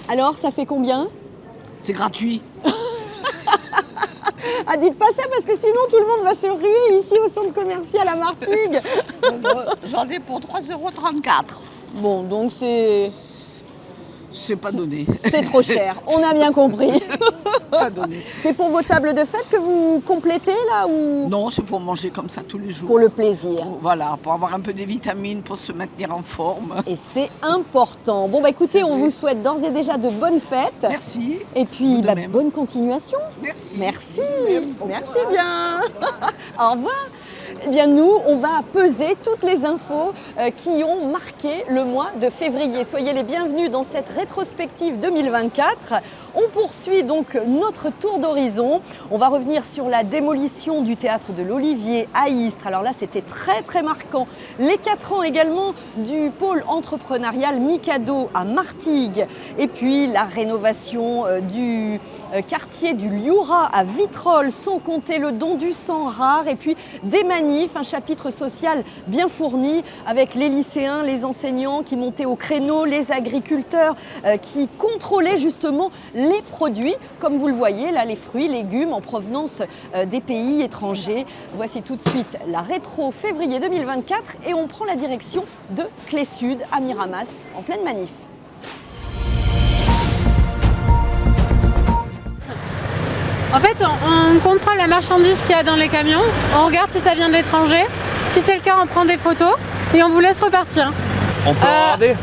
Alors, ça fait combien? C'est gratuit. Ah, dites pas ça parce que sinon tout le monde va se ruer ici au centre commercial à Martigues. J'en ai pour 3,34 €. Bon, donc c'est pas donné. trop cher, on a bien compris. C'est pas donné. C'est pour vos tables de fête que vous complétez là ou Non, c'est pour manger comme ça tous les jours. pour le plaisir? Voilà, pour avoir un peu des vitamines, pour se maintenir en forme. Et c'est important. Bon, bah écoutez, C'est on vrai. vous souhaite d'ores et déjà de bonnes fêtes. Merci. Et puis, Vous de même. bonne continuation. Merci. Merci. Bon Merci courage. bien. Au revoir. Eh bien, nous, on va peser toutes les infos qui ont marqué le mois de février. Soyez les bienvenus dans cette rétrospective 2024. On poursuit donc notre tour d'horizon. On va revenir sur la démolition du théâtre de l'Olivier à Istres. Alors là, c'était très très marquant. Les 4 ans également du pôle entrepreneurial Mikado à Martigues. Et puis la rénovation du quartier du Liourat à Vitrolles, sans compter le don du sang rare. Et puis des manifs, un chapitre social bien fourni avec les lycéens, les enseignants qui montaient au créneau, les agriculteurs qui contrôlaient justement les produits, comme vous le voyez, là, les fruits, légumes en provenance des pays étrangers. Voici tout de suite la rétro février 2024 et on prend la direction de Clé Sud à Miramas en pleine manif. En fait, on contrôle la marchandise qu'il y a dans les camions, on regarde si ça vient de l'étranger, si c'est le cas, on prend des photos et on vous laisse repartir. On peut regarder.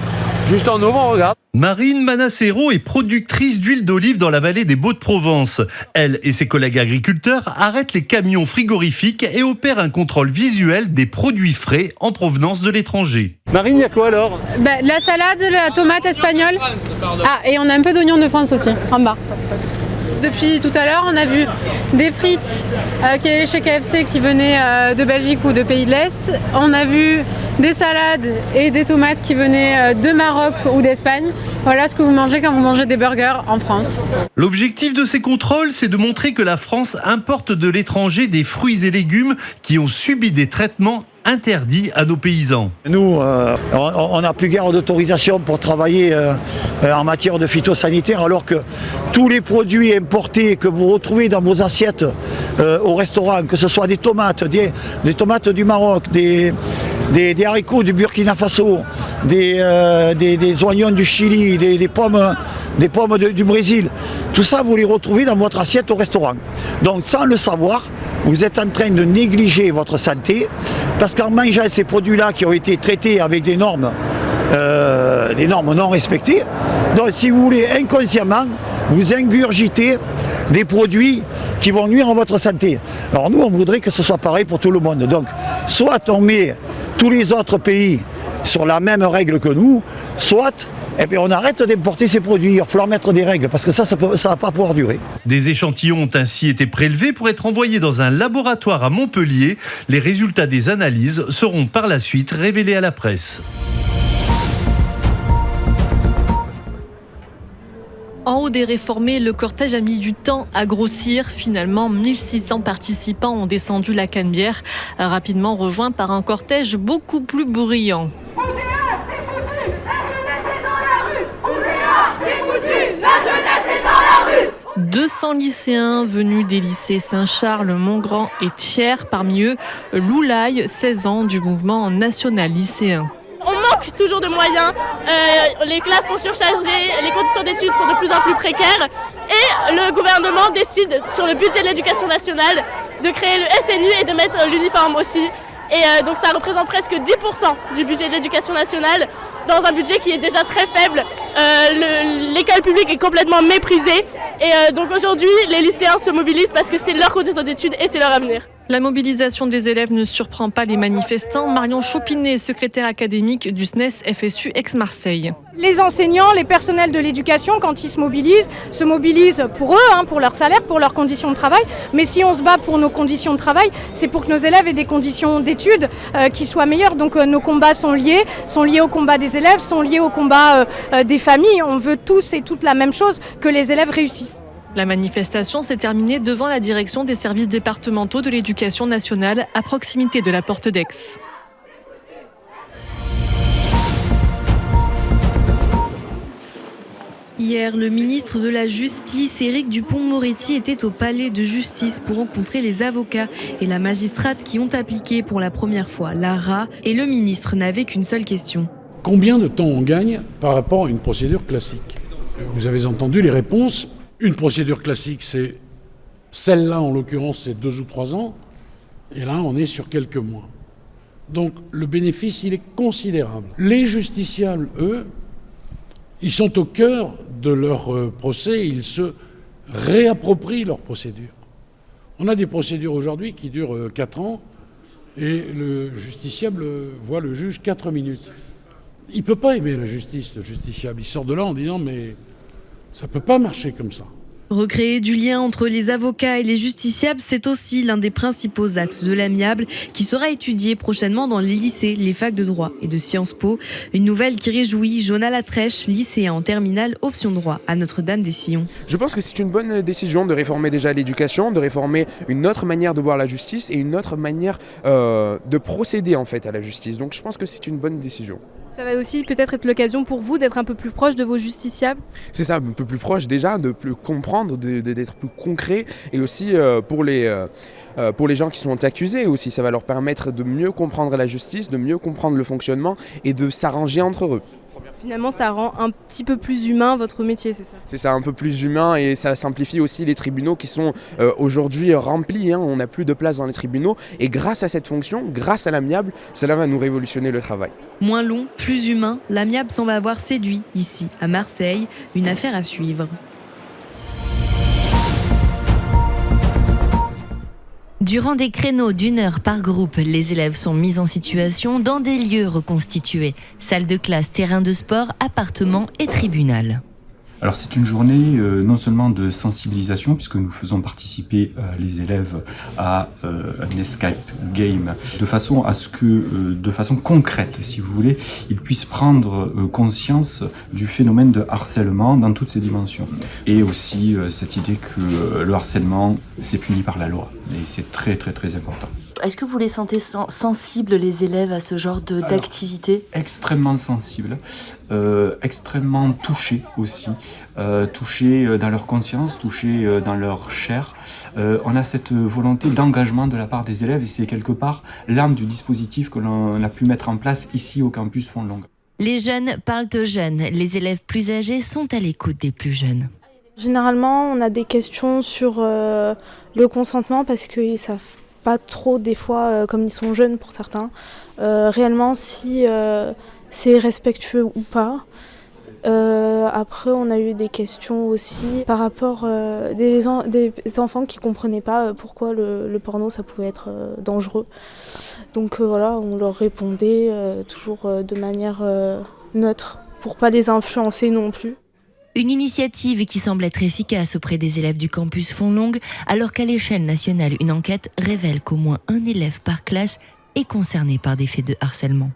Juste en ouvrant, on regarde. Marine Manassero est productrice d'huile d'olive dans la vallée des Baux-de-Provence. Elle et ses collègues agriculteurs arrêtent les camions frigorifiques et opèrent un contrôle visuel des produits frais en provenance de l'étranger. Marine, il y a quoi alors? La salade, la tomate espagnole. Ah, et on a un peu d'oignon de France aussi, en bas. Depuis tout à l'heure, on a vu des frites qui allaient chez KFC qui venaient de Belgique ou de pays de l'Est. On a vu des salades et des tomates qui venaient de Maroc ou d'Espagne. Voilà ce que vous mangez quand vous mangez des burgers en France. L'objectif de ces contrôles, c'est de montrer que la France importe de l'étranger des fruits et légumes qui ont subi des traitements interdits à nos paysans. Nous, on n'a plus guère d'autorisation pour travailler en matière de phytosanitaire, alors que tous les produits importés que vous retrouvez dans vos assiettes au restaurant, que ce soit des tomates, des tomates du Maroc, des haricots du Burkina Faso, des oignons du Chili, des pommes du Brésil, tout ça vous les retrouvez dans votre assiette au restaurant. Donc sans le savoir, vous êtes en train de négliger votre santé, parce qu'en mangeant ces produits-là qui ont été traités avec des normes non respectées, donc si vous voulez, inconsciemment, vous ingurgitez des produits qui vont nuire à votre santé. Alors nous, on voudrait que ce soit pareil pour tout le monde. Donc, soit on met tous les autres pays sur la même règle que nous, soit on arrête d'importer ces produits. Il va falloir mettre des règles, parce que ça ne va pas pouvoir durer. Des échantillons ont ainsi été prélevés pour être envoyés dans un laboratoire à Montpellier. Les résultats des analyses seront par la suite révélés à la presse. En haut des réformés, le cortège a mis du temps à grossir. Finalement, 1600 participants ont descendu la Canebière, rapidement rejoints par un cortège beaucoup plus bruyant. 200 lycéens venus des lycées Saint-Charles, Montgrand et Thiers, parmi eux Loulaye, 16 ans, du mouvement national lycéen. On manque toujours de moyens, les classes sont surchargées, les conditions d'études sont de plus en plus précaires et le gouvernement décide sur le budget de l'éducation nationale de créer le SNU et de mettre l'uniforme aussi. Et donc ça représente presque 10% du budget de l'éducation nationale dans un budget qui est déjà très faible. L'école publique est complètement méprisée et donc aujourd'hui les lycéens se mobilisent parce que c'est leur condition d'études et c'est leur avenir. La mobilisation des élèves ne surprend pas les manifestants. Marion Chopinet, secrétaire académique du SNES FSU Aix-Marseille. Les enseignants, les personnels de l'éducation, quand ils se mobilisent pour eux, pour leur salaire, pour leurs conditions de travail. Mais si on se bat pour nos conditions de travail, c'est pour que nos élèves aient des conditions d'études qui soient meilleures. Donc nos combats sont liés au combat des élèves, sont liés au combat des familles. On veut tous et toutes la même chose, que les élèves réussissent. La manifestation s'est terminée devant la direction des services départementaux de l'éducation nationale à proximité de la porte d'Aix. Hier, le ministre de la Justice, Éric Dupond-Moretti, était au palais de justice pour rencontrer les avocats et la magistrate qui ont appliqué pour la première fois l'ARA. Et le ministre n'avait qu'une seule question. Combien de temps on gagne par rapport à une procédure classique ? Vous avez entendu les réponses. Une procédure classique, c'est celle-là, en l'occurrence, c'est 2 ou 3 ans. Et là, on est sur quelques mois. Donc, le bénéfice, il est considérable. Les justiciables, eux, ils sont au cœur de leur procès, ils se réapproprient leur procédure. On a des procédures aujourd'hui qui durent 4 ans et le justiciable voit le juge 4 minutes. Il ne peut pas aimer la justice, le justiciable. Il sort de là en disant « mais ça ne peut pas marcher comme ça ». Recréer du lien entre les avocats et les justiciables, c'est aussi l'un des principaux axes de l'amiable qui sera étudié prochainement dans les lycées, les facs de droit et de Sciences Po. Une nouvelle qui réjouit Jonah Latrèche, lycéen en terminale option droit à Notre-Dame-des-Sillons. Je pense que c'est une bonne décision de réformer déjà l'éducation, de réformer une autre manière de voir la justice et une autre manière de procéder en fait à la justice. Donc je pense que c'est une bonne décision. Ça va aussi peut-être être l'occasion pour vous d'être un peu plus proche de vos justiciables. C'est ça, un peu plus proche déjà, de plus comprendre, d'être plus concret et aussi pour les gens qui sont accusés aussi, ça va leur permettre de mieux comprendre la justice, de mieux comprendre le fonctionnement et de s'arranger entre eux. Finalement, ça rend un petit peu plus humain votre métier, c'est ça ? C'est ça, un peu plus humain et ça simplifie aussi les tribunaux qui sont aujourd'hui remplis. On n'a plus de place dans les tribunaux et grâce à cette fonction, grâce à l'amiable, cela va nous révolutionner le travail. Moins long, plus humain, l'amiable semble avoir séduit ici, à Marseille, une affaire à suivre. Durant des créneaux d'1 heure par groupe, les élèves sont mis en situation dans des lieux reconstitués. Salle de classe, terrain de sport, appartements et tribunal. Alors c'est une journée non seulement de sensibilisation, puisque nous faisons participer les élèves à un escape game, de façon à ce que, de façon concrète, si vous voulez, ils puissent prendre conscience du phénomène de harcèlement dans toutes ses dimensions. Et aussi cette idée que le harcèlement, c'est puni par la loi. Et c'est très très très important. Est-ce que vous les sentez sensibles, les élèves, à ce genre d'activité ? Extrêmement sensibles, extrêmement touchés aussi, touchés dans leur conscience, touchés dans leur chair. On a cette volonté d'engagement de la part des élèves et c'est quelque part l'âme du dispositif que l'on a pu mettre en place ici au campus Fontlongue. Les jeunes parlent aux jeunes, les élèves plus âgés sont à l'écoute des plus jeunes. Généralement, on a des questions sur le consentement parce qu'ils savent pas trop des fois, comme ils sont jeunes pour certains, réellement si c'est respectueux ou pas. Après, on a eu des questions aussi par rapport des enfants qui ne comprenaient pas pourquoi le porno ça pouvait être dangereux. Donc voilà, on leur répondait toujours de manière neutre pour pas les influencer non plus. Une initiative qui semble être efficace auprès des élèves du campus Fontlongue, alors qu'à l'échelle nationale, une enquête révèle qu'au moins un élève par classe est concerné par des faits de harcèlement.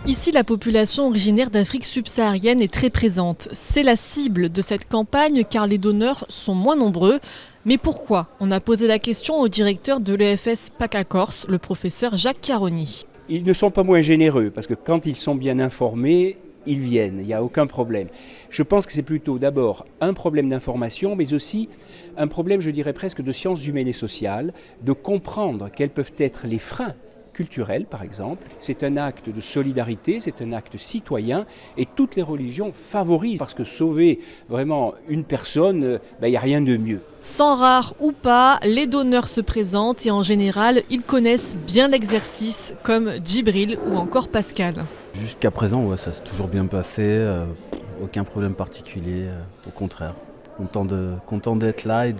Ici, la population originaire d'Afrique subsaharienne est très présente. C'est la cible de cette campagne car les donneurs sont moins nombreux. Mais pourquoi ? On a posé la question au directeur de l'EFS PACA Corse, le professeur Jacques Caroni. Ils ne sont pas moins généreux parce que quand ils sont bien informés, ils viennent, il n'y a aucun problème. Je pense que c'est plutôt d'abord un problème d'information, mais aussi un problème, je dirais presque, de sciences humaines et sociales, de comprendre quels peuvent être les freins culturels, par exemple. C'est un acte de solidarité, c'est un acte citoyen, et toutes les religions favorisent, parce que sauver vraiment une personne, il n'y a rien de mieux. Sans rare ou pas, les donneurs se présentent et en général, ils connaissent bien l'exercice, comme Djibril ou encore Pascal. Jusqu'à présent, ouais, ça s'est toujours bien passé, aucun problème particulier, au contraire. Content d'être là et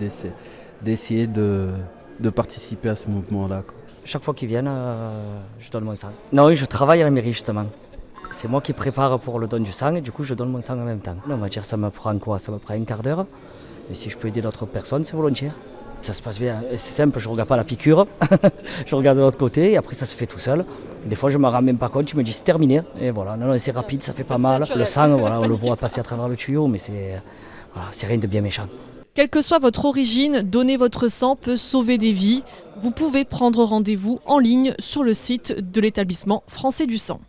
d'essayer de participer à ce mouvement-là, quoi. Chaque fois qu'ils viennent, je donne mon sang. Non, oui, je travaille à la mairie justement. C'est moi qui prépare pour le don du sang et du coup je donne mon sang en même temps. On va dire ça me prend quoi ? Ça me prend un quart d'heure. Et si je peux aider d'autres personnes, c'est volontiers. Ça se passe bien, c'est simple, je ne regarde pas la piqûre, je regarde de l'autre côté et après ça se fait tout seul. Des fois je ne me rends même pas compte, je me dis c'est terminé. Et voilà, non, c'est rapide, ça fait pas mal. Le sang, voilà, on le voit passer à travers le tuyau, mais c'est rien de bien méchant. Quelle que soit votre origine, donner votre sang peut sauver des vies. Vous pouvez prendre rendez-vous en ligne sur le site de l'établissement français du sang.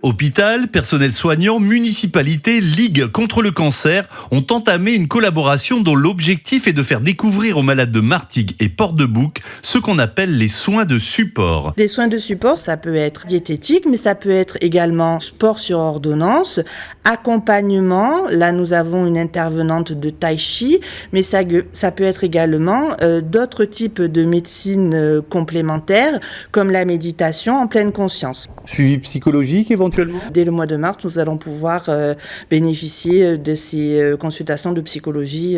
Hôpital, personnel soignant, municipalité, Ligue contre le cancer ont entamé une collaboration dont l'objectif est de faire découvrir aux malades de Martigues et Port-de-Bouc ce qu'on appelle les soins de support. Des soins de support, ça peut être diététique, mais ça peut être également sport sur ordonnance, accompagnement. Là, nous avons une intervenante de tai chi, mais ça peut être également d'autres types de médecine complémentaires, comme la méditation en pleine conscience. Suivi psychologique éventuellement ? Dès le mois de mars, nous allons pouvoir bénéficier de ces consultations de psychologie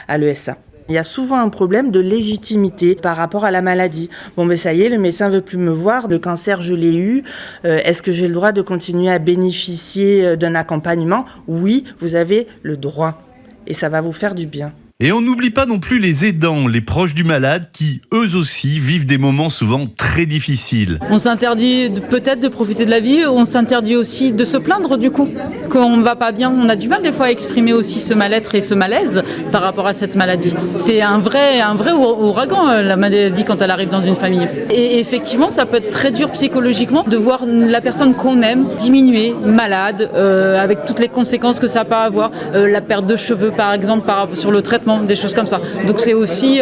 à l'ESA. Il y a souvent un problème de légitimité par rapport à la maladie. Bon, mais ça y est, le médecin ne veut plus me voir, le cancer, je l'ai eu. Est-ce que j'ai le droit de continuer à bénéficier d'un accompagnement ? Oui, vous avez le droit. Et ça va vous faire du bien. Et on n'oublie pas non plus les aidants, les proches du malade qui, eux aussi, vivent des moments souvent très difficiles. On s'interdit peut-être de profiter de la vie, on s'interdit aussi de se plaindre du coup, qu'on ne va pas bien. On a du mal des fois à exprimer aussi ce mal-être et ce malaise par rapport à cette maladie. C'est un vrai ouragan, la maladie, quand elle arrive dans une famille. Et effectivement, ça peut être très dur psychologiquement de voir la personne qu'on aime diminuer, malade, avec toutes les conséquences que ça peut avoir. La perte de cheveux, par exemple, sur le traitement, des choses comme ça. Donc c'est aussi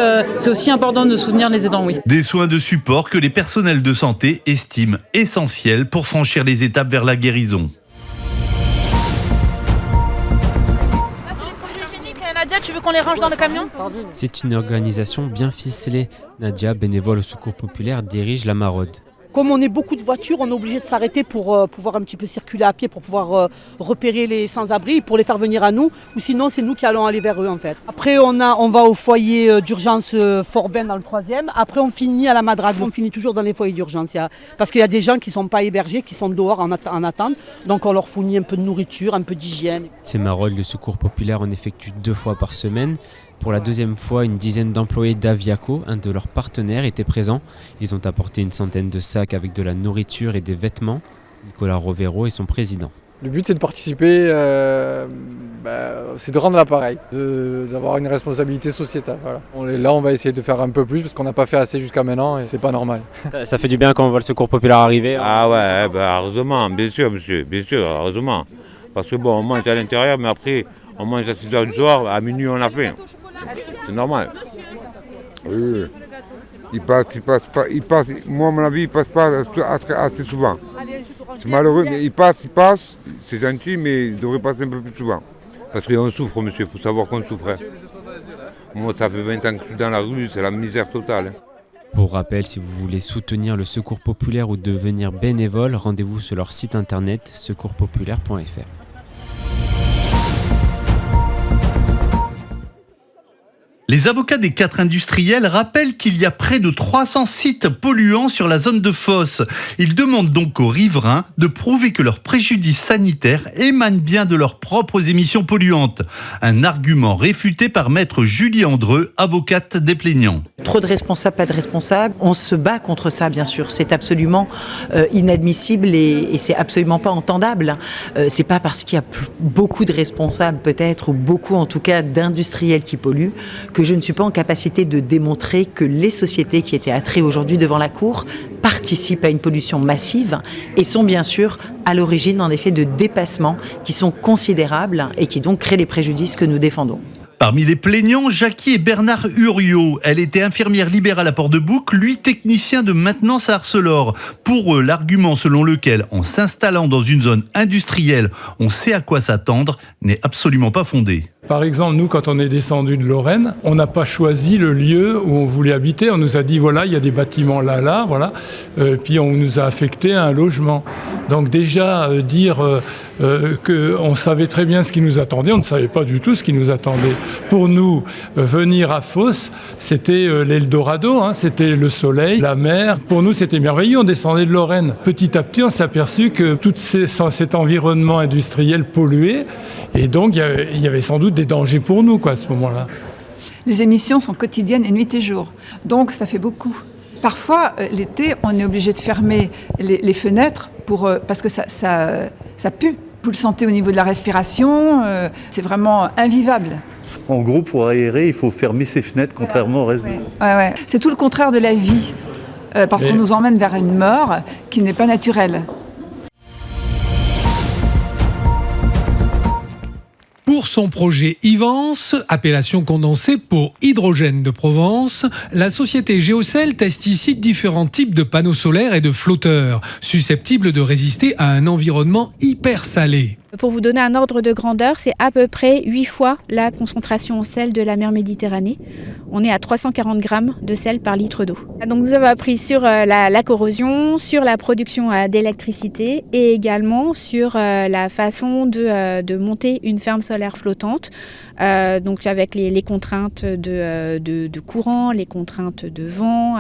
important de soutenir les aidants, oui. Des soins de support que les personnels de santé estiment essentiels pour franchir les étapes vers la guérison. Nadia, tu veux qu'on les range dans le camion ? C'est une organisation bien ficelée. Nadia, bénévole au Secours Populaire, dirige la maraude. Comme on est beaucoup de voitures, on est obligé de s'arrêter pour pouvoir un petit peu circuler à pied, pour pouvoir repérer les sans-abri, pour les faire venir à nous. Ou sinon, c'est nous qui allons aller vers eux, en fait. Après, on va au foyer d'urgence Fort-Ben dans le 3e. Après, on finit à la Madrague. On finit toujours dans les foyers d'urgence. Parce qu'il y a des gens qui ne sont pas hébergés, qui sont dehors en attente. Donc, on leur fournit un peu de nourriture, un peu d'hygiène. Ces maraudes, le Secours Populaire en effectue 2 fois par semaine. Pour la 2e fois, une dizaine d'employés d'Aviaco, un de leurs partenaires, étaient présents. Ils ont apporté une centaine de sacs avec de la nourriture et des vêtements. Nicolas Rovero est son président. Le but, c'est de participer, c'est de rendre l'appareil, d'avoir une responsabilité sociétale. Voilà. Là, on va essayer de faire un peu plus parce qu'on n'a pas fait assez jusqu'à maintenant et c'est pas normal. Ça fait du bien quand on voit le Secours Populaire arriver. Ah ouais, heureusement, bien sûr, monsieur, bien sûr, heureusement. Parce que bon, on mange à l'intérieur, mais après, on mange à 6h du soir, à minuit, on a faim. C'est normal. Oui. Il passe pas. Moi, à mon avis, il passe pas assez souvent. C'est malheureux, mais il passe. C'est gentil, mais il devrait passer un peu plus souvent. Parce qu'on souffre, monsieur, il faut savoir qu'on souffre. Moi, ça fait 20 ans que je suis dans la rue, c'est la misère totale. Pour rappel, si vous voulez soutenir le Secours Populaire ou devenir bénévole, rendez-vous sur leur site internet secourspopulaire.fr. Les avocats des 4 industriels rappellent qu'il y a près de 300 sites polluants sur la zone de Fos. Ils demandent donc aux riverains de prouver que leurs préjudices sanitaires émanent bien de leurs propres émissions polluantes. Un argument réfuté par maître Julie Andreu, avocate des plaignants. Trop de responsables, pas de responsables. On se bat contre ça, bien sûr. C'est absolument inadmissible et c'est absolument pas entendable. C'est pas parce qu'il y a beaucoup de responsables, peut-être, ou beaucoup en tout cas d'industriels qui polluent, que je ne suis pas en capacité de démontrer que les sociétés qui étaient attrées aujourd'hui devant la Cour participent à une pollution massive et sont bien sûr à l'origine en effet de dépassements qui sont considérables et qui donc créent les préjudices que nous défendons. Parmi les plaignants, Jackie et Bernard Uriot. Elle était infirmière libérale à Port-de-Bouc, lui technicien de maintenance à Arcelor. Pour eux, l'argument selon lequel, en s'installant dans une zone industrielle, on sait à quoi s'attendre, n'est absolument pas fondé. Par exemple, nous, quand on est descendu de Lorraine, on n'a pas choisi le lieu où on voulait habiter. On nous a dit, voilà, il y a des bâtiments là, voilà. Puis on nous a affecté un logement. Donc déjà, dire qu'on savait très bien ce qui nous attendait, on ne savait pas du tout ce qui nous attendait. Pour nous, venir à Fos, c'était l'Eldorado, c'était le soleil, la mer. Pour nous, c'était merveilleux, on descendait de Lorraine. Petit à petit, on s'est aperçu que tout cet environnement industriel pollué, et donc il y avait sans doute des dangers pour nous à ce moment-là. Les émissions sont quotidiennes et nuit et jour, donc ça fait beaucoup. Parfois, l'été, on est obligé de fermer les fenêtres parce que ça pue. Vous le sentez au niveau de la respiration, c'est vraiment invivable. En gros, pour aérer, il faut fermer ses fenêtres, contrairement au reste. Ouais. C'est tout le contraire de la vie, parce qu'on nous emmène vers une mort qui n'est pas naturelle. son projet Ivance, appellation condensée pour hydrogène de Provence, la société Géocel teste ici différents types de panneaux solaires et de flotteurs, susceptibles de résister à un environnement hyper salé. Pour vous donner un ordre de grandeur, c'est à peu près 8 fois la concentration en sel de la mer Méditerranée. On est à 340 grammes de sel par litre d'eau. Donc nous avons appris sur la corrosion, sur la production d'électricité et également sur la façon de monter une ferme solaire flottante. Donc avec les contraintes de courant, les contraintes de vent,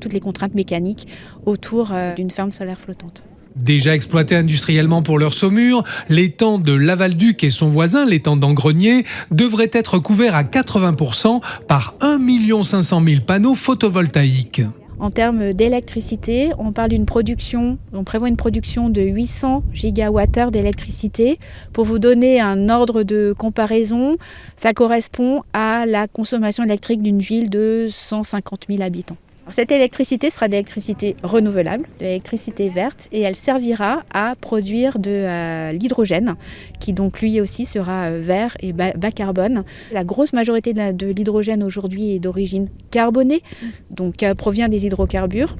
toutes les contraintes mécaniques autour d'une ferme solaire flottante. Déjà exploités industriellement pour leur saumure, l'étang de Lavalduc et son voisin, l'étang d'Angrenier, devraient être couverts à 80% par 1 500 000 panneaux photovoltaïques. En termes d'électricité, on prévoit une production de 800 gigawattheures d'électricité. Pour vous donner un ordre de comparaison, ça correspond à la consommation électrique d'une ville de 150 000 habitants. Cette électricité sera de l'électricité renouvelable, de l'électricité verte, et elle servira à produire de l'hydrogène, qui donc lui aussi sera vert et bas carbone. La grosse majorité de l'hydrogène aujourd'hui est d'origine carbonée, donc provient des hydrocarbures.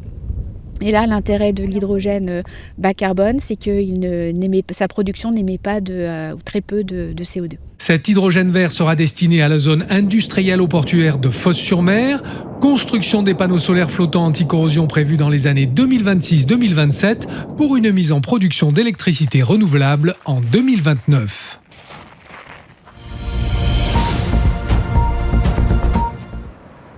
Et là, l'intérêt de l'hydrogène bas carbone, c'est que sa production n'émet pas ou très peu de CO2. Cet hydrogène vert sera destiné à la zone industrielle-portuaire de Fos-sur-Mer. Construction des panneaux solaires flottants anti-corrosion prévue dans les années 2026-2027 pour une mise en production d'électricité renouvelable en 2029.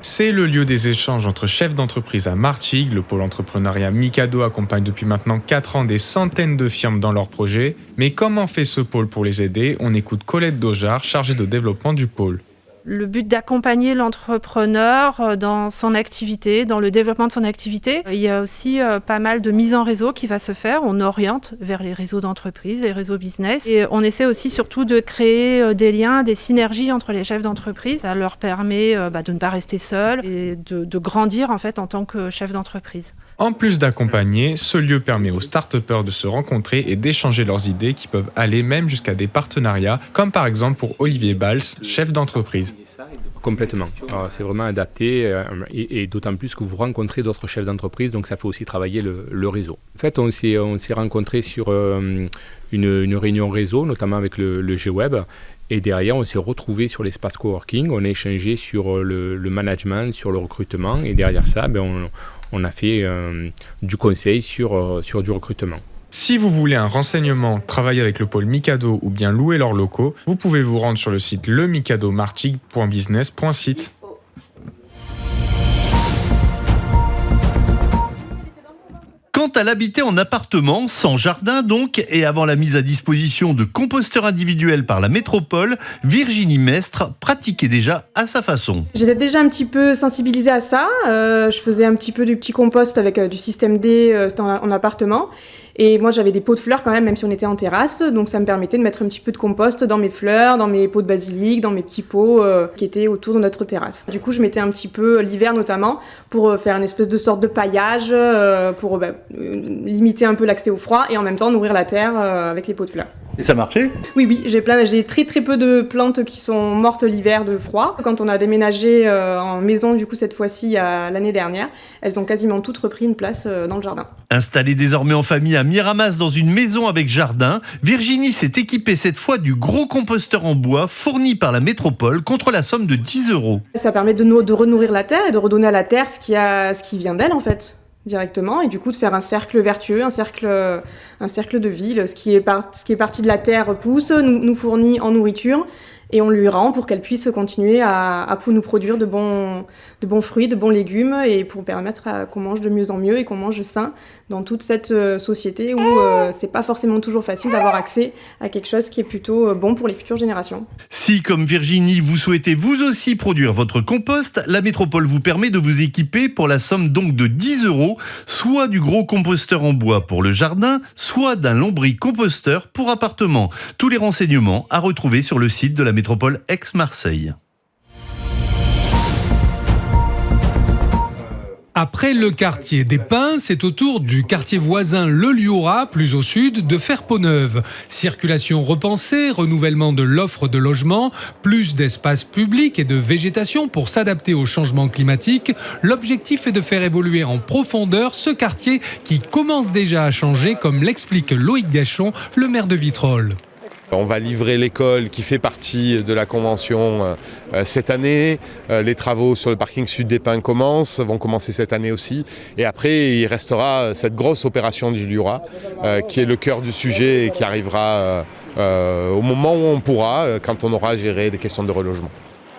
C'est le lieu des échanges entre chefs d'entreprise à Martigues. Le pôle entrepreneuriat Mikado accompagne depuis maintenant 4 ans des centaines de firmes dans leurs projets. Mais comment fait ce pôle pour les aider ? On écoute Colette Daujar, chargée de développement du pôle. Le but d'accompagner l'entrepreneur dans son activité, dans le développement de son activité. Il y a aussi pas mal de mise en réseau qui va se faire. On oriente vers les réseaux d'entreprise, les réseaux business. Et on essaie aussi surtout de créer des liens, des synergies entre les chefs d'entreprise. Ça leur permet de ne pas rester seuls et de grandir en fait en tant que chef d'entreprise. En plus d'accompagner, ce lieu permet aux start-upers de se rencontrer et d'échanger leurs idées qui peuvent aller même jusqu'à des partenariats, comme par exemple pour Olivier Bals, chef d'entreprise. Complètement. Alors, c'est vraiment adapté et d'autant plus que vous rencontrez d'autres chefs d'entreprise, donc ça fait aussi travailler le réseau. En fait, on s'est rencontrés sur une réunion réseau, notamment avec le G-Web. Et derrière, on s'est retrouvés sur l'espace coworking, on a échangé sur le management, sur le recrutement. Et derrière ça, on a fait du conseil sur du recrutement. Si vous voulez un renseignement, travailler avec le pôle Mikado ou bien louer leurs locaux, vous pouvez vous rendre sur le site lemikadomartigues.business.site. Quant à l'habiter en appartement, sans jardin donc, et avant la mise à disposition de composteurs individuels par la métropole, Virginie Mestre pratiquait déjà à sa façon. J'étais déjà un petit peu sensibilisée à ça. Je faisais un petit peu du petit compost avec du système D en appartement. Et moi, j'avais des pots de fleurs quand même si on était en terrasse. Donc, ça me permettait de mettre un petit peu de compost dans mes fleurs, dans mes pots de basilic, dans mes petits pots qui étaient autour de notre terrasse. Du coup, je mettais un petit peu, l'hiver notamment, pour faire une espèce de sorte de paillage, pour limiter un peu l'accès au froid et en même temps nourrir la terre avec les pots de fleurs. Et ça marchait ? Oui, j'ai très très peu de plantes qui sont mortes l'hiver de froid. Quand on a déménagé en maison, du coup, cette fois-ci, l'année dernière, elles ont quasiment toutes repris une place dans le jardin. Installée désormais en famille à Miramas dans une maison avec jardin, Virginie s'est équipée cette fois du gros composteur en bois fourni par la métropole contre la somme de 10 €. Ça permet de renourrir la terre et de redonner à la terre ce qui vient d'elle en fait. Directement, et du coup de faire un cercle vertueux, un cercle de vie. Ce qui est parti de la terre pousse, nous fournit en nourriture et on lui rend pour qu'elle puisse continuer à nous produire de bons fruits, de bons légumes et pour permettre qu'on mange de mieux en mieux et qu'on mange sain dans toute cette société où c'est pas forcément toujours facile d'avoir accès à quelque chose qui est plutôt bon pour les futures générations. Si, comme Virginie, vous souhaitez vous aussi produire votre compost, la métropole vous permet de vous équiper pour la somme donc de 10 €, soit du gros composteur en bois pour le jardin, soit d'un lombricomposteur pour appartement. Tous les renseignements à retrouver sur le site de la métropole Aix-Marseille. Après le quartier des Pins, c'est au tour du quartier voisin Le Liurat, plus au sud, de faire peau neuve. Circulation repensée, renouvellement de l'offre de logement, plus d'espaces publics et de végétation pour s'adapter au changement climatique. L'objectif est de faire évoluer en profondeur ce quartier qui commence déjà à changer, comme l'explique Loïc Gachon, le maire de Vitrolles. On va livrer l'école qui fait partie de la convention cette année. Les travaux sur le parking sud des Pins vont commencer cette année aussi. Et après, il restera cette grosse opération du Liurat qui est le cœur du sujet et qui arrivera au moment où on pourra, quand on aura géré les questions de relogement.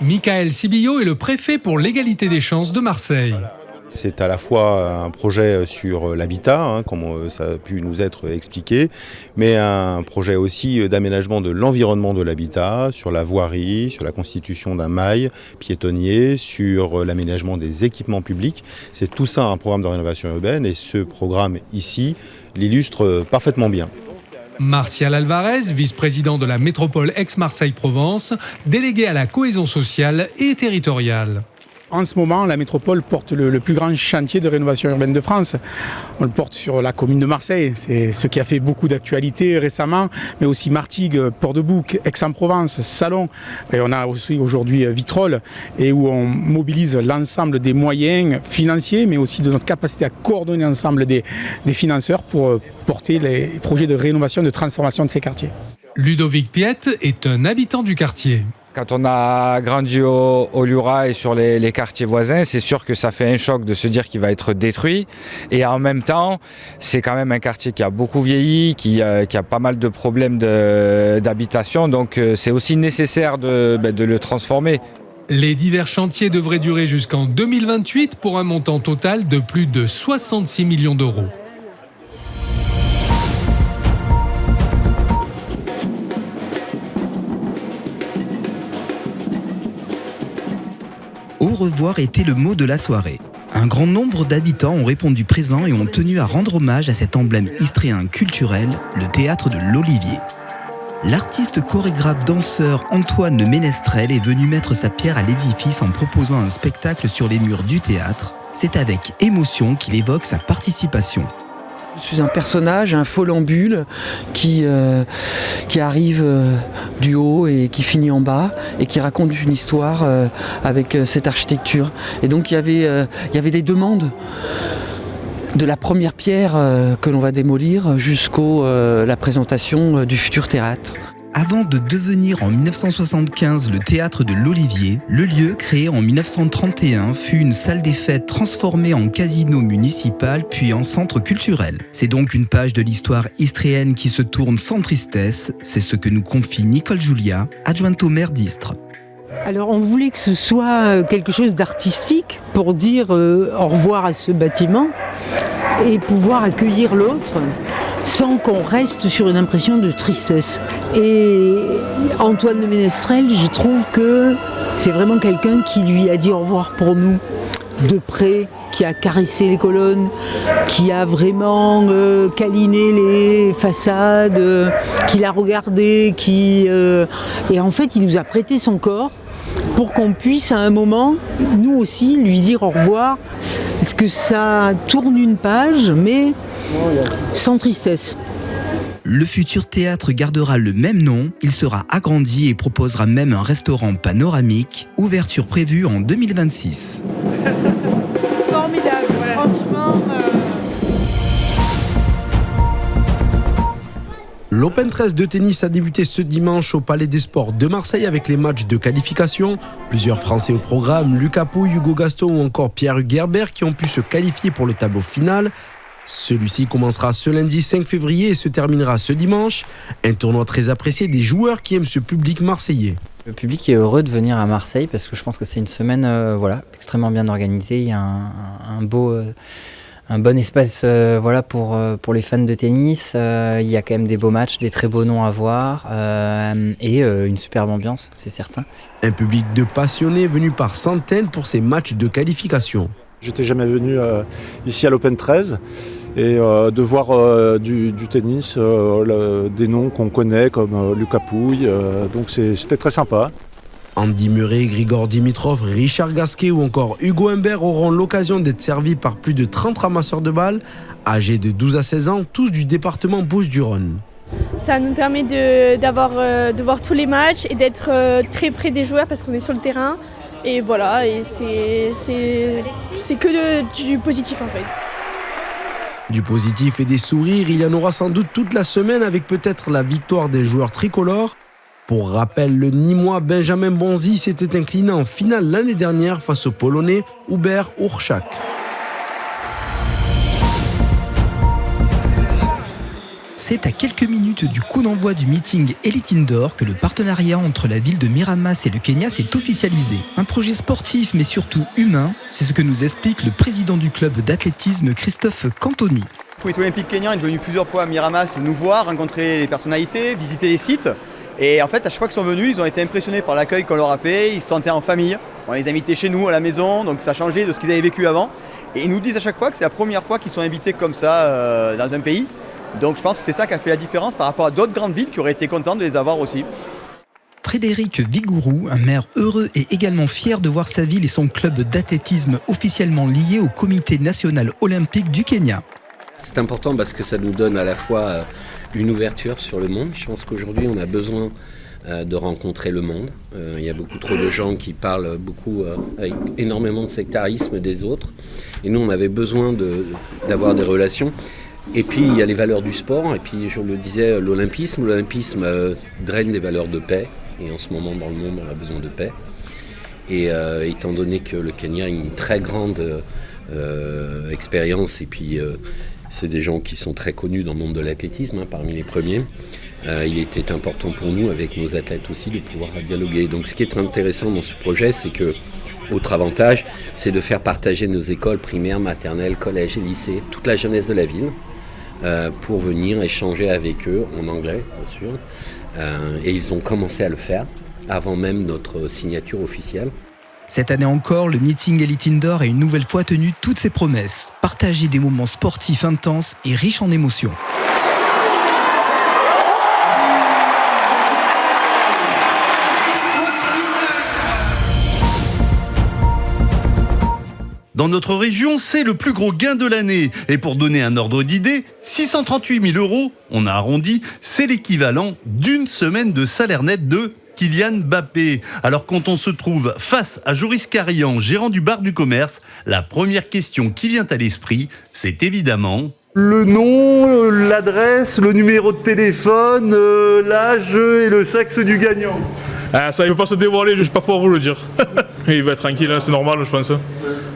Michael Sibillot est le préfet pour l'égalité des chances de Marseille. C'est à la fois un projet sur l'habitat, comme ça a pu nous être expliqué, mais un projet aussi d'aménagement de l'environnement de l'habitat, sur la voirie, sur la constitution d'un mail piétonnier, sur l'aménagement des équipements publics. C'est tout ça un programme de rénovation urbaine et ce programme ici l'illustre parfaitement bien. Martial Alvarez, vice-président de la métropole Aix-Marseille-Provence, délégué à la cohésion sociale et territoriale. En ce moment, la métropole porte le plus grand chantier de rénovation urbaine de France. On le porte sur la commune de Marseille. C'est ce qui a fait beaucoup d'actualité récemment, mais aussi Martigues, Port-de-Bouc, Aix-en-Provence, Salon. Et on a aussi aujourd'hui Vitrolles, et où on mobilise l'ensemble des moyens financiers, mais aussi de notre capacité à coordonner ensemble des financeurs pour porter les projets de rénovation, de transformation de ces quartiers. Ludovic Piette est un habitant du quartier. Quand on a grandi au Liurat et sur les quartiers voisins, c'est sûr que ça fait un choc de se dire qu'il va être détruit. Et en même temps, c'est quand même un quartier qui a beaucoup vieilli, qui a pas mal de problèmes d'habitation. Donc c'est aussi nécessaire de le transformer. Les divers chantiers devraient durer jusqu'en 2028 pour un montant total de plus de 66 millions d'euros. Au revoir était le mot de la soirée. Un grand nombre d'habitants ont répondu présent et ont tenu à rendre hommage à cet emblème istréen culturel, le théâtre de l'Olivier. L'artiste chorégraphe danseur Antoine Ménestrel est venu mettre sa pierre à l'édifice en proposant un spectacle sur les murs du théâtre. C'est avec émotion qu'il évoque sa participation. Je suis un personnage, un folambule qui arrive du haut et qui finit en bas et qui raconte une histoire avec cette architecture. Et donc il y avait des demandes de la première pierre que l'on va démolir jusqu'à la présentation du futur théâtre. Avant de devenir en 1975 le théâtre de l'Olivier, le lieu, créé en 1931, fut une salle des fêtes transformée en casino municipal puis en centre culturel. C'est donc une page de l'histoire istréenne qui se tourne sans tristesse, c'est ce que nous confie Nicole Julia, adjointe au maire d'Istres. Alors on voulait que ce soit quelque chose d'artistique pour dire au revoir à ce bâtiment et pouvoir accueillir l'autre sans qu'on reste sur une impression de tristesse. Et Antoine de Ménestrel, je trouve que c'est vraiment quelqu'un qui lui a dit au revoir pour nous, de près, qui a caressé les colonnes, qui a vraiment câliné les façades, qui l'a regardé, et en fait il nous a prêté son corps pour qu'on puisse à un moment, nous aussi, lui dire au revoir, parce que ça tourne une page, mais sans tristesse. Le futur théâtre gardera le même nom, il sera agrandi et proposera même un restaurant panoramique, ouverture prévue en 2026. Formidable, franchement. L'Open 13 de tennis a débuté ce dimanche au Palais des Sports de Marseille avec les matchs de qualification. Plusieurs Français au programme, Lucas Pouille, Hugo Gaston ou encore Pierre-Hugues Herbert qui ont pu se qualifier pour le tableau final. Celui-ci commencera ce lundi 5 février et se terminera ce dimanche. Un tournoi très apprécié des joueurs qui aiment ce public marseillais. Le public est heureux de venir à Marseille parce que je pense que c'est une semaine extrêmement bien organisée. Il y a un bon espace pour les fans de tennis. Il y a quand même des beaux matchs, des très beaux noms à voir et une superbe ambiance, c'est certain. Un public de passionnés venus par centaines pour ces matchs de qualification. J'étais jamais venu ici à l'Open 13 et de voir du tennis, des noms qu'on connaît comme Lucas Pouille, donc c'était très sympa. Andy Murray, Grigor Dimitrov, Richard Gasquet ou encore Hugo Humbert auront l'occasion d'être servis par plus de 30 ramasseurs de balles, âgés de 12 à 16 ans, tous du département Bouches-du-Rhône. Ça nous permet de voir tous les matchs et d'être très près des joueurs parce qu'on est sur le terrain. Et voilà, et c'est que du positif en fait. Du positif et des sourires, il y en aura sans doute toute la semaine avec peut-être la victoire des joueurs tricolores. Pour rappel, le Nîmois Benjamin Bonzi s'était incliné en finale l'année dernière face au Polonais Hubert Hurczak. C'est à quelques minutes du coup d'envoi du meeting Elite Indoor que le partenariat entre la ville de Miramas et le Kenya s'est officialisé. Un projet sportif mais surtout humain, c'est ce que nous explique le président du club d'athlétisme Christophe Cantoni. Le comité olympique kenyan est venu plusieurs fois à Miramas nous voir, rencontrer les personnalités, visiter les sites. Et en fait, à chaque fois qu'ils sont venus, ils ont été impressionnés par l'accueil qu'on leur a fait. Ils se sentaient en famille. On les a invités chez nous, à la maison, donc ça a changé de ce qu'ils avaient vécu avant. Et ils nous disent à chaque fois que c'est la première fois qu'ils sont invités comme ça dans un pays. Donc je pense que c'est ça qui a fait la différence par rapport à d'autres grandes villes qui auraient été contentes de les avoir aussi. Frédéric Vigourou, un maire heureux et également fier de voir sa ville et son club d'athlétisme officiellement liés au comité national olympique du Kenya. C'est important parce que ça nous donne à la fois une ouverture sur le monde. Je pense qu'aujourd'hui on a besoin de rencontrer le monde. Il y a beaucoup trop de gens qui parlent beaucoup avec énormément de sectarisme des autres. Et nous on avait besoin d'avoir des relations. Et puis il y a les valeurs du sport, et puis je le disais, l'olympisme draine des valeurs de paix, et en ce moment dans le monde on a besoin de paix. Et étant donné que le Kenya a une très grande expérience, et puis c'est des gens qui sont très connus dans le monde de l'athlétisme, parmi les premiers, il était important pour nous, avec nos athlètes aussi, de pouvoir dialoguer. Donc ce qui est intéressant dans ce projet, c'est que autre avantage, c'est de faire partager nos écoles primaires, maternelles, collèges et lycées, toute la jeunesse de la ville, pour venir échanger avec eux en anglais, bien sûr. Et ils ont commencé à le faire avant même notre signature officielle. Cette année encore, le meeting Elite Indoor a une nouvelle fois tenu toutes ses promesses. Partager des moments sportifs intenses et riches en émotions. Dans notre région, c'est le plus gros gain de l'année. Et pour donner un ordre d'idée, 638 000 €, on a arrondi, c'est l'équivalent d'une semaine de salaire net de Kylian Mbappé. Alors quand on se trouve face à Joris Carrian, gérant du bar du commerce, la première question qui vient à l'esprit, c'est évidemment... Le nom, l'adresse, le numéro de téléphone, l'âge et le sexe du gagnant. Ah, ça, il ne veut pas se dévoiler, je ne vais pas pouvoir vous le dire. Il va être tranquille, c'est normal, je pense,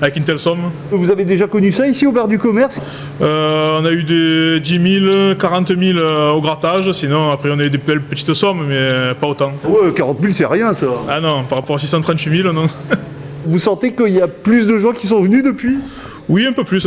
avec une telle somme. Vous avez déjà connu ça ici au bar du commerce? On a eu des 10 000, 40 000 au grattage, sinon après on a eu des belles petites sommes, mais pas autant. Ouais, 40 000 c'est rien ça. Ah non, par rapport à 638 000, non. Vous sentez qu'il y a plus de gens qui sont venus depuis? Oui, un peu plus,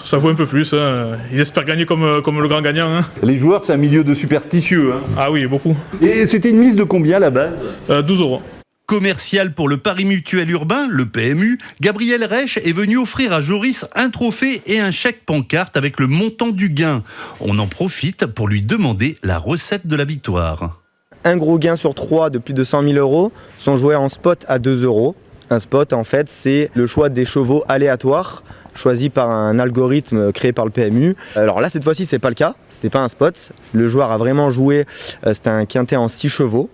ça vaut un peu plus. Hein. Ils espèrent gagner comme le grand gagnant. Hein. Les joueurs, c'est un milieu de superstitieux. Hein. Ah oui, beaucoup. Et c'était une mise de combien à la base? 12 €. Commercial pour le Paris Mutuel Urbain, le PMU, Gabriel Reich est venu offrir à Joris un trophée et un chèque pancarte avec le montant du gain. On en profite pour lui demander la recette de la victoire. Un gros gain sur 3 de plus de 100 000 € sont joués en spot à 2 €. Un spot, en fait, c'est le choix des chevaux aléatoires choisi par un algorithme créé par le PMU. Alors là, cette fois-ci, c'est pas le cas. C'était pas un spot. Le joueur a vraiment joué. C'était un quintet en 6 chevaux.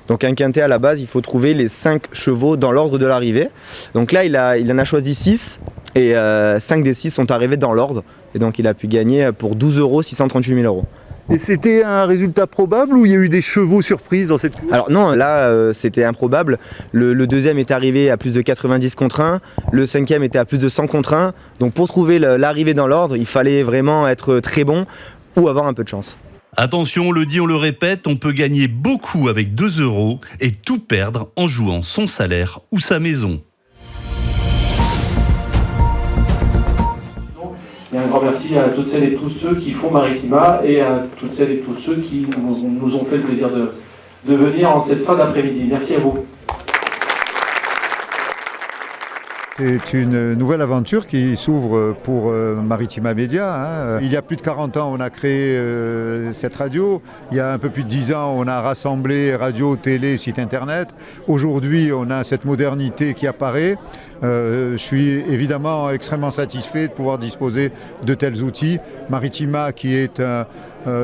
Donc un quintet à la base, il faut trouver les 5 chevaux dans l'ordre de l'arrivée. Donc là, il en a choisi 6 et 5 des 6 sont arrivés dans l'ordre. Et donc il a pu gagner pour 12 € 638 000 €. Et c'était un résultat probable ou il y a eu des chevaux surprises dans cette course? Alors non, là c'était improbable. Le deuxième est arrivé à plus de 90 contre 1, le cinquième était à plus de 100 contre 1. Donc pour trouver l'arrivée dans l'ordre, il fallait vraiment être très bon ou avoir un peu de chance. Attention, on le dit, on le répète, on peut gagner beaucoup avec 2 € et tout perdre en jouant son salaire ou sa maison. Et un grand merci à toutes celles et tous ceux qui font Maritima et à toutes celles et tous ceux qui nous ont fait le plaisir de venir en cette fin d'après-midi. Merci à vous. C'est une nouvelle aventure qui s'ouvre pour Maritima Media. Il y a plus de 40 ans, on a créé cette radio. Il y a un peu plus de 10 ans, on a rassemblé radio, télé, site internet. Aujourd'hui, on a cette modernité qui apparaît. Je suis évidemment extrêmement satisfait de pouvoir disposer de tels outils. Maritima qui est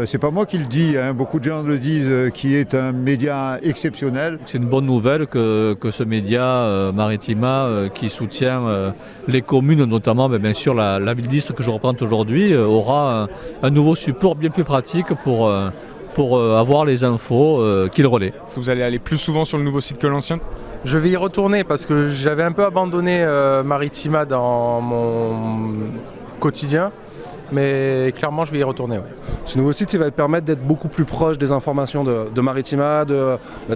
c'est pas moi qui le dis, beaucoup de gens le disent, qui est un média exceptionnel. C'est une bonne nouvelle que ce média Maritima qui soutient les communes, notamment bien sûr la ville d'Istres que je représente aujourd'hui, aura un nouveau support bien plus pratique pour avoir les infos qu'il relaie. Est-ce que vous allez aller plus souvent sur le nouveau site que l'ancien ? Je vais y retourner parce que j'avais un peu abandonné Maritima dans mon quotidien. Mais clairement, je vais y retourner. Ouais. Ce nouveau site, il va te permettre d'être beaucoup plus proche des informations de Maritima,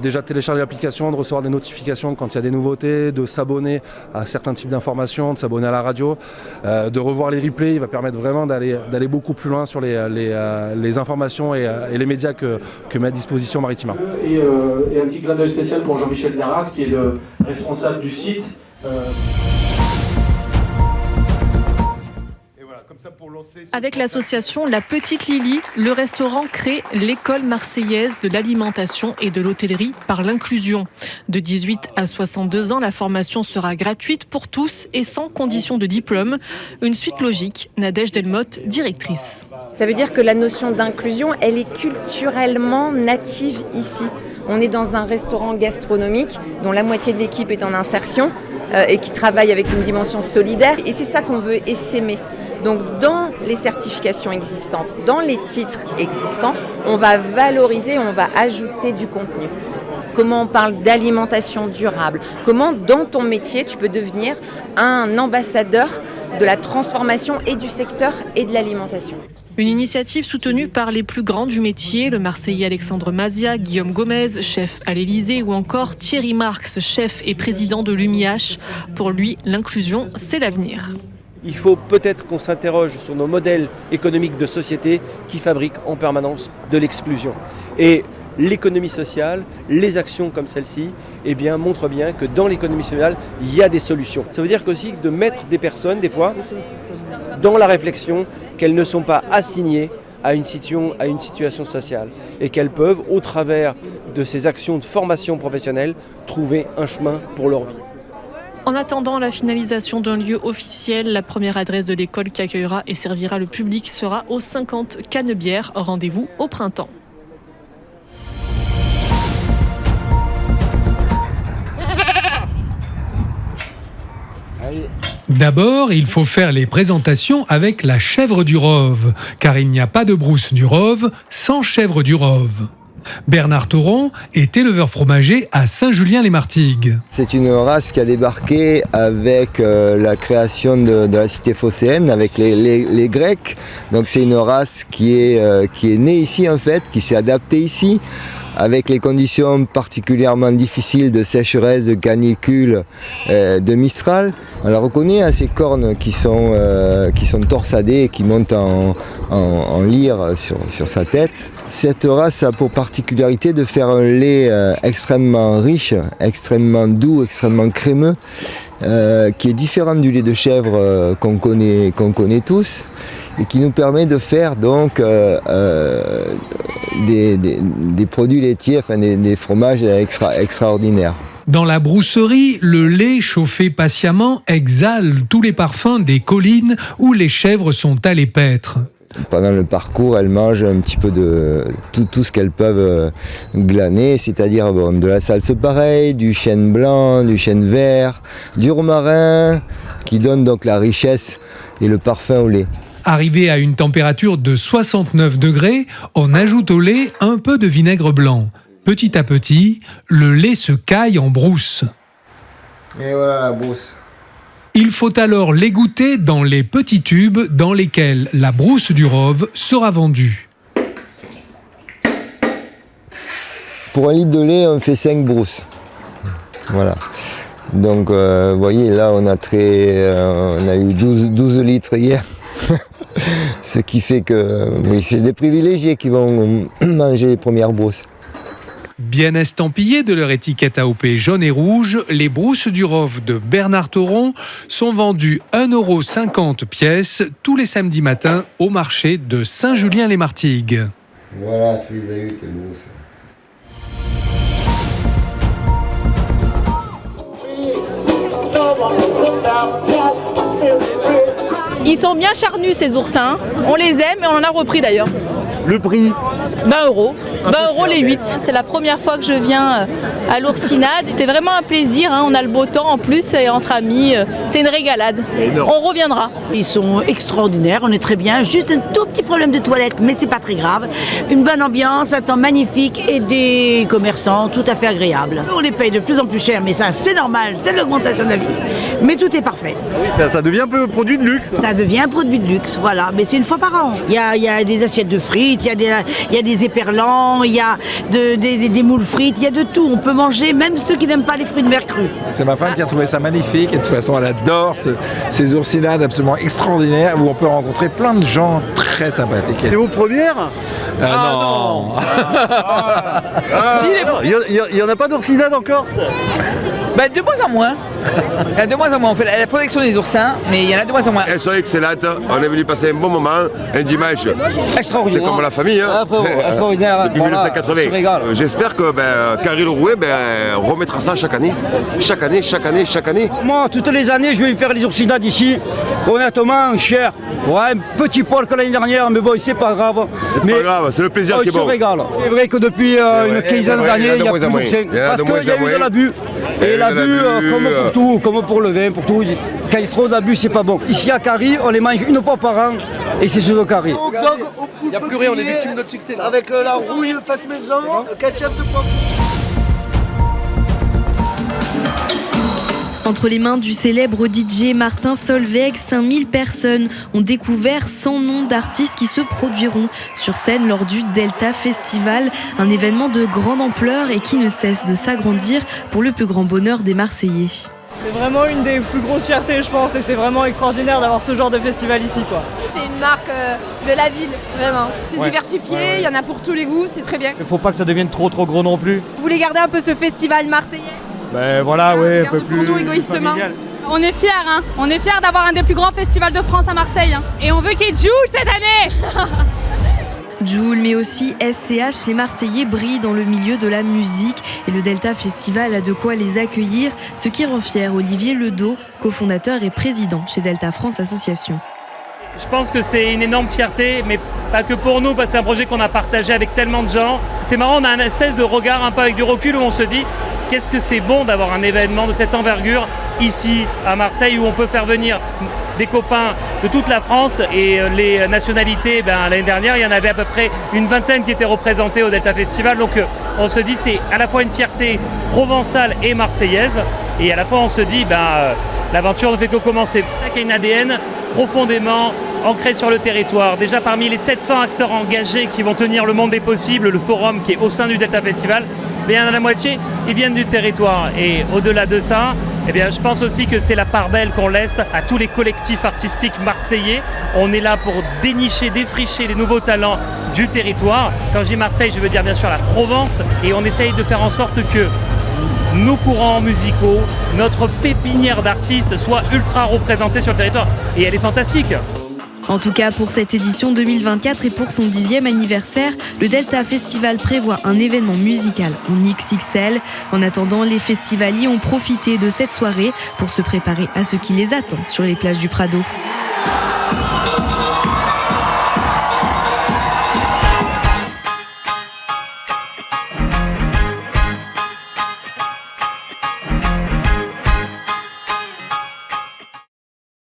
déjà de télécharger l'application, de recevoir des notifications quand il y a des nouveautés, de s'abonner à certains types d'informations, de s'abonner à la radio, de revoir les replays. Il va permettre vraiment d'aller beaucoup plus loin sur les informations et les médias que met à disposition Maritima. Et un petit clin d'œil spécial pour Jean-Michel Darras, qui est le responsable du site. Avec l'association La Petite Lily, le restaurant crée l'école marseillaise de l'alimentation et de l'hôtellerie par l'inclusion. De 18 à 62 ans, la formation sera gratuite pour tous et sans condition de diplôme. Une suite logique, Nadège Delmotte, directrice. Ça veut dire que la notion d'inclusion, elle est culturellement native ici. On est dans un restaurant gastronomique dont la moitié de l'équipe est en insertion et qui travaille avec une dimension solidaire. Et c'est ça qu'on veut essaimer. Donc dans les certifications existantes, dans les titres existants, on va valoriser, on va ajouter du contenu. Comment on parle d'alimentation durable, comment dans ton métier tu peux devenir un ambassadeur de la transformation et du secteur et de l'alimentation. Une initiative soutenue par les plus grands du métier, le Marseillais Alexandre Mazia, Guillaume Gomez, chef à l'Élysée, ou encore Thierry Marx, chef et président de l'UMIH. Pour lui, l'inclusion, c'est l'avenir. Il faut peut-être qu'on s'interroge sur nos modèles économiques de société qui fabriquent en permanence de l'exclusion. Et l'économie sociale, les actions comme celle-ci, montrent bien que dans l'économie sociale, il y a des solutions. Ça veut dire aussi de mettre des personnes, des fois, dans la réflexion qu'elles ne sont pas assignées à une situation sociale et qu'elles peuvent, au travers de ces actions de formation professionnelle, trouver un chemin pour leur vie. En attendant la finalisation d'un lieu officiel, la première adresse de l'école qui accueillera et servira le public sera au 50 Canebière. Rendez-vous au printemps. D'abord, il faut faire les présentations avec la chèvre du Rove, car il n'y a pas de brousse du Rove sans chèvre du Rove. Bernard Thoron est éleveur fromager à Saint-Julien-les-Martigues. C'est une race qui a débarqué avec la création de la cité phocéenne, avec les Grecs. Donc c'est une race qui est née ici en fait, qui s'est adaptée ici, avec les conditions particulièrement difficiles de sécheresse, de canicule, de Mistral. On la reconnaît, ces cornes qui sont torsadées et qui montent en lyre sur sa tête. Cette race a pour particularité de faire un lait extrêmement riche, extrêmement doux, extrêmement crémeux, qui est différent du lait de chèvre qu'on connaît tous et qui nous permet de faire donc des produits laitiers, des fromages extraordinaires. Dans la brousserie, le lait chauffé patiemment exhale tous les parfums des collines où les chèvres sont allées paître. Pendant le parcours, elles mangent un petit peu de tout ce qu'elles peuvent glaner, c'est-à-dire de la salse pareille, du chêne blanc, du chêne vert, du romarin, qui donne donc la richesse et le parfum au lait. Arrivé à une température de 69 degrés, on ajoute au lait un peu de vinaigre blanc. Petit à petit, le lait se caille en brousse. Et voilà la brousse. Il faut alors l'égoutter dans les petits tubes dans lesquels la brousse du Rove sera vendue. Pour un litre de lait, on fait 5 brousses. Voilà. Donc, vous voyez, là, on a eu 12 litres hier. Ce qui fait que oui, c'est des privilégiés qui vont manger les premières brousses. Bien estampillées de leur étiquette AOP jaune et rouge, les brousses du Rove de Bernard Thoron sont vendues 1,50 € pièce tous les samedis matins au marché de Saint-Julien-les-Martigues. Voilà, tu les as eu tes brousses. Ils sont bien charnus ces oursins, on les aime et on en a repris d'ailleurs. Le prix 20 €. 20 € les 8. C'est la première fois que je viens à l'oursinade. C'est vraiment un plaisir, on a le beau temps en plus et entre amis, c'est une régalade. On reviendra. Ils sont extraordinaires, on est très bien. Juste un tout petit problème de toilette, mais c'est pas très grave. Une bonne ambiance, un temps magnifique et des commerçants tout à fait agréables. On les paye de plus en plus cher, mais ça c'est normal, c'est l'augmentation de la vie. Mais tout est parfait. Oui, ça devient un peu produit de luxe. Ça devient un produit de luxe, voilà. Mais c'est une fois par an. Il y a des assiettes de frites, il y a des éperlans, il y a des moules frites, il y a de tout. On peut manger même ceux qui n'aiment pas les fruits de mer crus. C'est ma femme qui a trouvé ça magnifique et de toute façon elle adore ces oursinades absolument extraordinaires où on peut rencontrer plein de gens très sympathiques. C'est vos premières ? Non. Il n'y en a pas d'oursinade en Corse ? De moins en moins. De moins en moins. On fait la protection des oursins, mais il y en a de moins en moins. Elles sont excellentes. On est venu passer un bon moment, un dimanche. Extraordinaire. C'est comme la famille. Extraordinaire. Depuis 1980. J'espère que Carré Lerouet remettra ça chaque année. Chaque année. Moi, toutes les années, je vais me faire les oursinades ici. Honnêtement, cher. Ouais, un petit poil que l'année dernière, mais bon, c'est pas grave. Pas grave, c'est le plaisir qui est bon. On se régale. C'est vrai que depuis une quinzaine d'années, il y a plus d'oursins. Parce qu'il y a eu de l'abus. Et l'abus, comme pour tout, comme pour le vin, pour tout, quand il y a trop d'abus, c'est pas bon. Ici à Carry, on les mange une fois par an et c'est sur le Carry. Il n'y a plus rien, on est victime de notre succès. Avec la rouille faite maison, le ketchup de pomme. Entre les mains du célèbre DJ Martin Solveig, 5000 personnes ont découvert 100 noms d'artistes qui se produiront sur scène lors du Delta Festival, un événement de grande ampleur et qui ne cesse de s'agrandir pour le plus grand bonheur des Marseillais. C'est vraiment une des plus grosses fiertés, je pense, et c'est vraiment extraordinaire d'avoir ce genre de festival ici, quoi. C'est une marque de la ville, vraiment. C'est diversifié, il y en a pour tous les goûts, c'est très bien. Il ne faut pas que ça devienne trop gros non plus. Vous voulez garder un peu ce festival marseillais ? Voilà, ouais, un peu plus. Pour nous, égoïstement. On est fiers, On est fiers d'avoir un des plus grands festivals de France à Marseille. Et on veut qu'il y ait Jul cette année. Jul, mais aussi SCH, les Marseillais brillent dans le milieu de la musique et le Delta Festival a de quoi les accueillir, ce qui rend fier Olivier Ledo, cofondateur et président chez Delta France Association. Je pense que c'est une énorme fierté, mais pas que pour nous, parce que c'est un projet qu'on a partagé avec tellement de gens. C'est marrant, on a un espèce de regard un peu avec du recul où on se dit qu'est-ce que c'est bon d'avoir un événement de cette envergure ici à Marseille où on peut faire venir des copains de toute la France et les nationalités. L'année dernière, il y en avait à peu près une vingtaine qui étaient représentées au Delta Festival. Donc on se dit c'est à la fois une fierté provençale et marseillaise et à la fois on se dit l'aventure ne fait que commencer. Il y a une ADN profondément ancré sur le territoire. Déjà parmi les 700 acteurs engagés qui vont tenir le monde des possibles, le forum qui est au sein du Delta Festival, il y en a la moitié, ils viennent du territoire. Et au-delà de ça, je pense aussi que c'est la part belle qu'on laisse à tous les collectifs artistiques marseillais. On est là pour dénicher, défricher les nouveaux talents du territoire. Quand je dis Marseille, je veux dire bien sûr la Provence. Et on essaye de faire en sorte que nos courants musicaux, notre pépinière d'artistes soient ultra représentés sur le territoire. Et elle est fantastique. En tout cas, pour cette édition 2024 et pour son 10e anniversaire, le Delta Festival prévoit un événement musical en XXL. En attendant, les festivaliers ont profité de cette soirée pour se préparer à ce qui les attend sur les plages du Prado.